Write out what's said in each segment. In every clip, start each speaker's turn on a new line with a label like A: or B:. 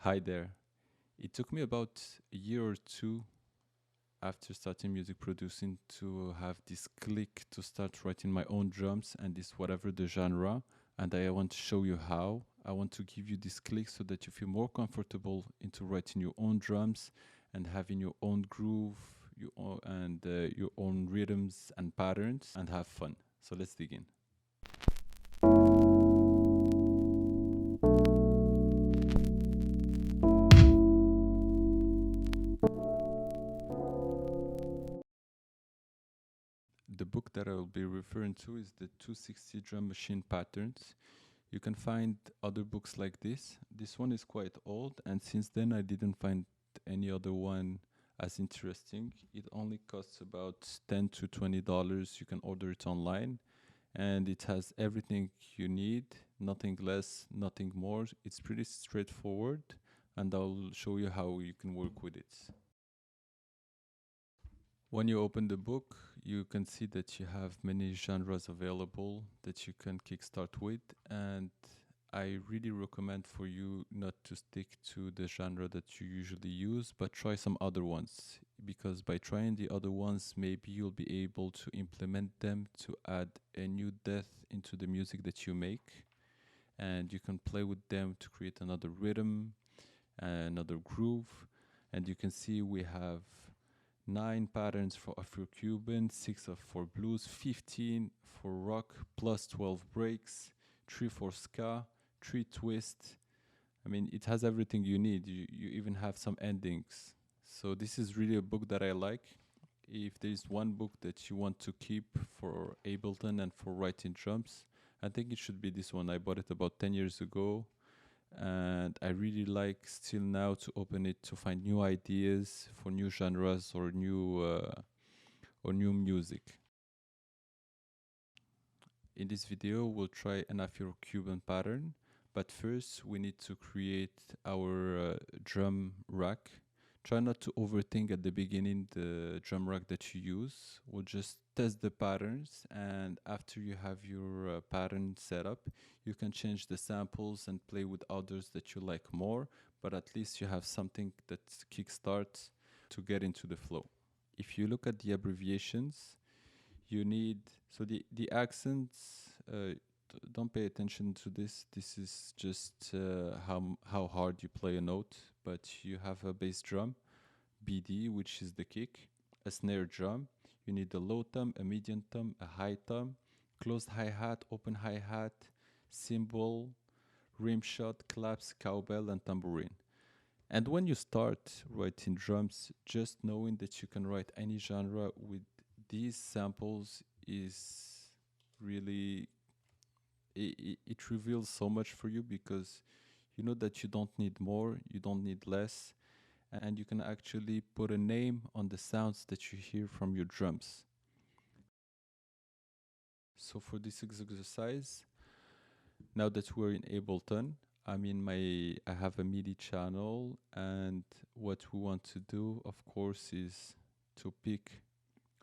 A: Hi there. It took me about a year or two after starting music producing to have this click to start writing my own drums and this whatever the genre. And I want to show you how. I want to give you this click so that you feel more comfortable into writing your own drums and having your own groove, your own rhythms and patterns and have fun. So let's dig in. The book that I will be referring to is the 260 Drum Machine Patterns. You can find other books like this. This one is quite old, and since then I didn't find any other one as interesting. It only costs about $10 to $20. You can order it online, and it has everything you need, nothing less, nothing more. It's pretty straightforward, and I'll show you how you can work with it. When you open the book, you can see that you have many genres available that you can kickstart with, and I really recommend for you not to stick to the genre that you usually use, but try some other ones, because by trying the other ones, maybe you'll be able to implement them to add a new depth into the music that you make, and you can play with them to create another rhythm, another groove, and you can see we have 9 patterns for Afro-Cuban, 6 for blues, 15 for rock, plus 12 breaks, 3 for ska, 3 twist. I mean, it has everything you need. You even have some endings. So this is really a book that I like. If there's one book that you want to keep for Ableton and for writing drums, I think it should be this one. I bought it about 10 years ago, and I really like still now to open it to find new ideas for new genres or new music. In this video, we'll try an Afro-Cuban pattern, but first we need to create our drum rack. Try not to overthink at the beginning the drum rack that you use. We'll just test the patterns, and after you have your pattern set up, you can change the samples and play with others that you like more, but at least you have something that kickstarts to get into the flow. If you look at the abbreviations, you need, so the accents, don't pay attention to this. This is just how hard you play a note, but you have a bass drum, BD, which is the kick, a snare drum. You need a low tom, a medium tom, a high tom, closed hi-hat, open hi-hat, cymbal, rim shot, claps, cowbell, and tambourine. And when you start writing drums, just knowing that you can write any genre with these samples is really, it reveals so much for you, because you know that you don't need more, you don't need less, and you can actually put a name on the sounds that you hear from your drums. So for this exercise, now that we're in Ableton, I have a MIDI channel, and what we want to do, of course, is to pick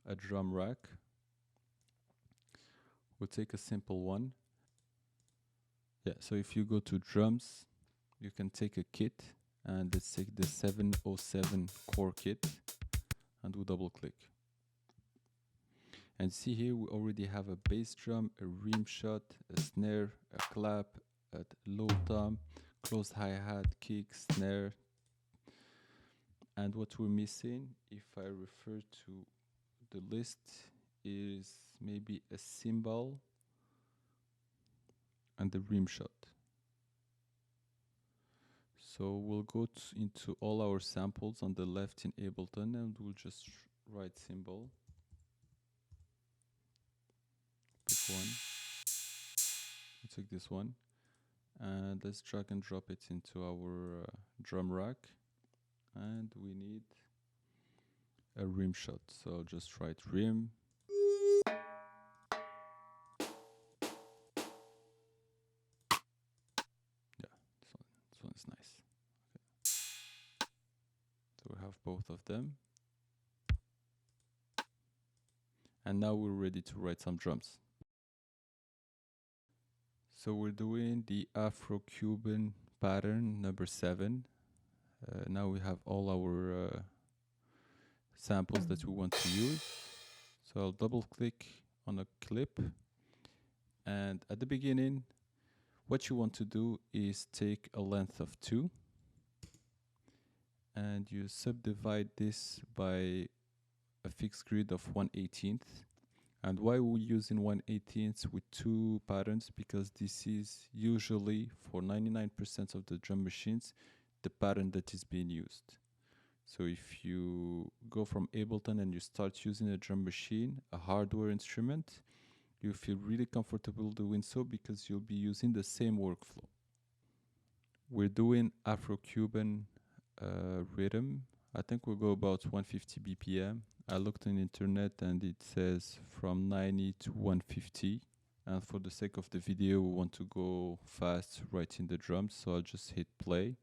A: a drum rack. We'll take a simple one. Yeah, so if you go to drums, you can take a kit, and let's take the 707 core kit, and we'll double click. And see here, we already have a bass drum, a rim shot, a snare, a clap, a low tom, closed hi-hat, kick, snare. And what we're missing, if I refer to the list, is maybe a cymbal and the rim shot. So we'll go into all our samples on the left in Ableton, and we'll just write cymbal. Pick one. We'll take this one, and let's drag and drop it into our drum rack. And we need a rim shot. So I'll just write rim. Yeah, this one is nice. Okay. So we have both of them. And now we're ready to write some drums. So we're doing the Afro-Cuban pattern number 7. Now we have all our samples that we want to use. So I'll double click on a clip, and at the beginning what you want to do is take a length of 2 and you subdivide this by a fixed grid of 1/18. And why we're using 1/18 with 2 patterns? Because this is usually, for 99% of the drum machines, the pattern that is being used. So if you go from Ableton and you start using a drum machine, a hardware instrument, you feel really comfortable doing so because you'll be using the same workflow. We're doing Afro-Cuban rhythm. I think we'll go about 150 BPM. I looked on the internet and it says from 90 to 150. And for the sake of the video, we want to go fast right in the drums. So I'll just hit play.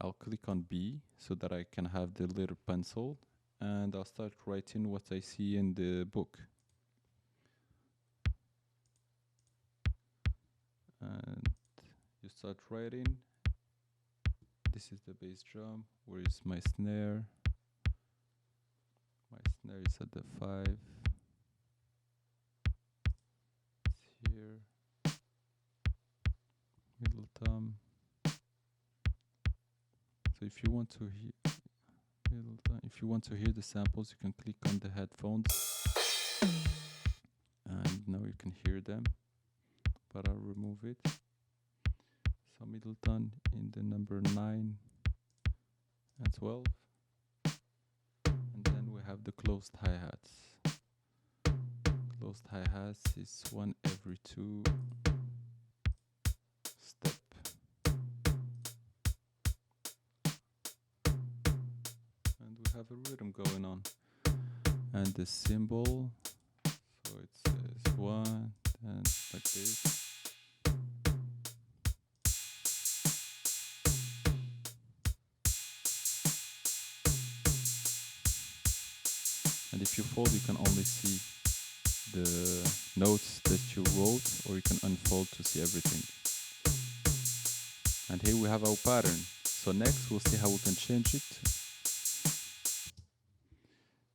A: I'll click on B so that I can have the little pencil. And I'll start writing what I see in the book. And you start writing. This is the bass drum. Where is my snare? My snare is at the 5. It's here. Middle thumb. So if you want to hear the samples, you can click on the headphones, and now you can hear them. But I'll remove it. So middle tone in the number 9 and 12, and then we have the closed hi-hats. Closed hi-hats is 1 every 2 step. And we have a rhythm going on. And the cymbal, so it says 1 and like this. And if you fold, you can only see the notes that you wrote, or you can unfold to see everything. And here we have our pattern. So next we'll see how we can change it.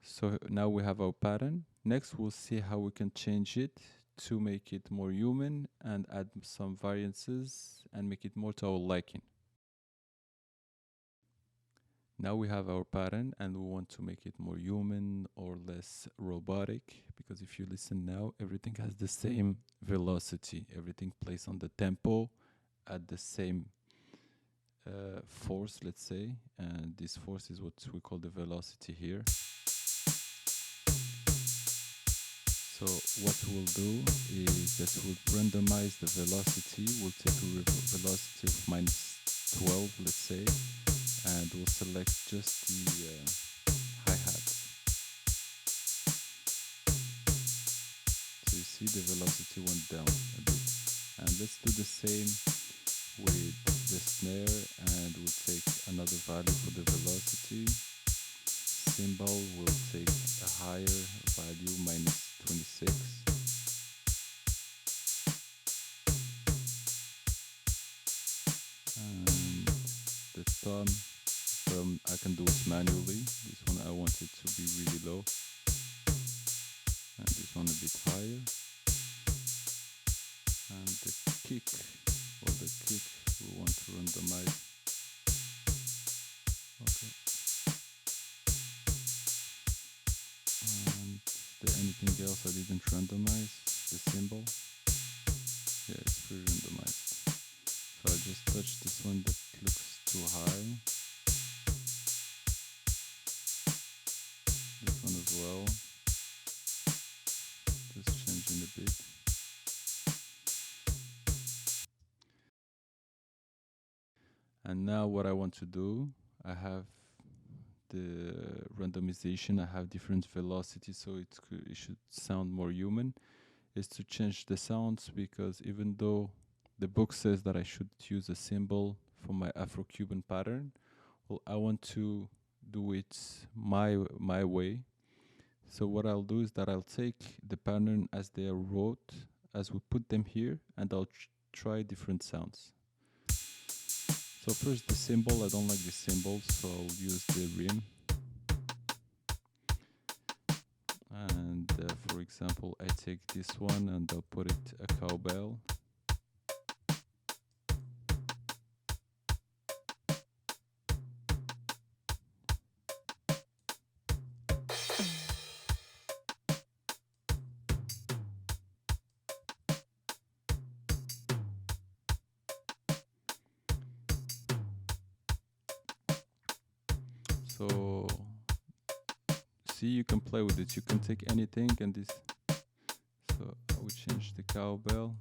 A: So now we have our pattern. Next we'll see how we can change it to make it more human and add some variances and make it more to our liking. Now we have our pattern and we want to make it more human or less robotic, because if you listen now, everything has the same velocity. Everything plays on the tempo at the same force, let's say, and this force is what we call the velocity here. So what we'll do is that we'll randomize the velocity. We'll take a velocity of -12, let's say, and we'll select just the hi-hat. So you see the velocity went down a bit. And let's do the same with the snare, and we'll take another value for the velocity. Cymbal will take a higher value, -26. And the thumb, I can do it manually. This one I want it to be really low, and this one a bit higher. And the kick, we want to randomize. Okay. And anything else I didn't randomize? The cymbal. Yeah, it's pretty randomized. So I just touch this one that looks too high. This one as well. Just changing a bit. And now what I want to do, I have the randomization, I have different velocities, so it should sound more human, is to change the sounds, because even though the book says that I should use a cymbal for my Afro-Cuban pattern, well, I want to do it my way. So what I'll do is that I'll take the pattern as they are wrote, as we put them here, and I'll try different sounds. So first the symbol, I don't like the symbol, so I'll use the rim. And for example, I take this one and I'll put it a cowbell. So see, you can play with it. You can take anything and this. So I will change the cowbell.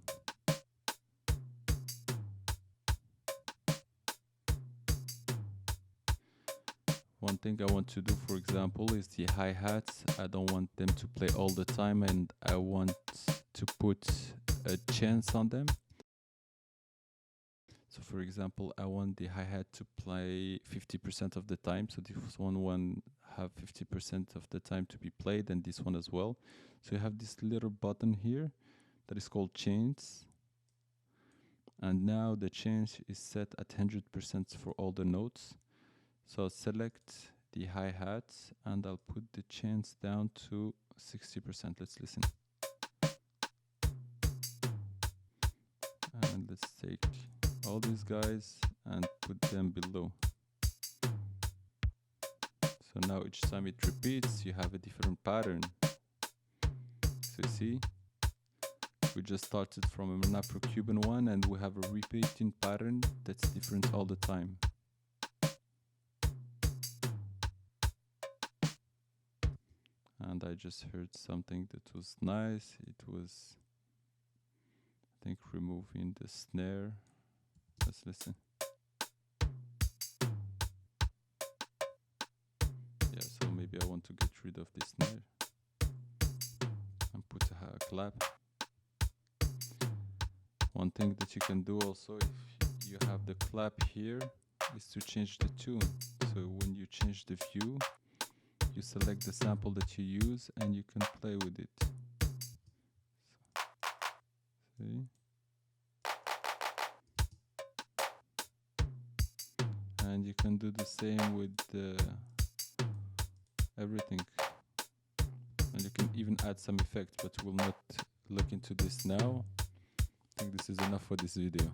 A: One thing I want to do, for example, is the hi-hats. I don't want them to play all the time, and I want to put a chance on them. So for example, I want the hi-hat to play 50% of the time. So this one have 50% of the time to be played, and this one as well. So you have this little button here that is called chains. And now the change is set at 100% for all the notes. So I'll select the hi-hat and I'll put the chains down to 60%. Let's listen. And let's take all these guys and put them below. So now each time it repeats, you have a different pattern. So you see, we just started from an Afro-Cuban one and we have a repeating pattern that's different all the time. And I just heard something that was nice. It was, I think, removing the snare. Let's listen. Yeah, so maybe I want to get rid of this snare and put a clap. One thing that you can do also, if you have the clap here, is to change the tune. So when you change the view, you select the sample that you use and you can play with it. See? And you can do the same with everything. And you can even add some effects, but we'll not look into this now. I think this is enough for this video.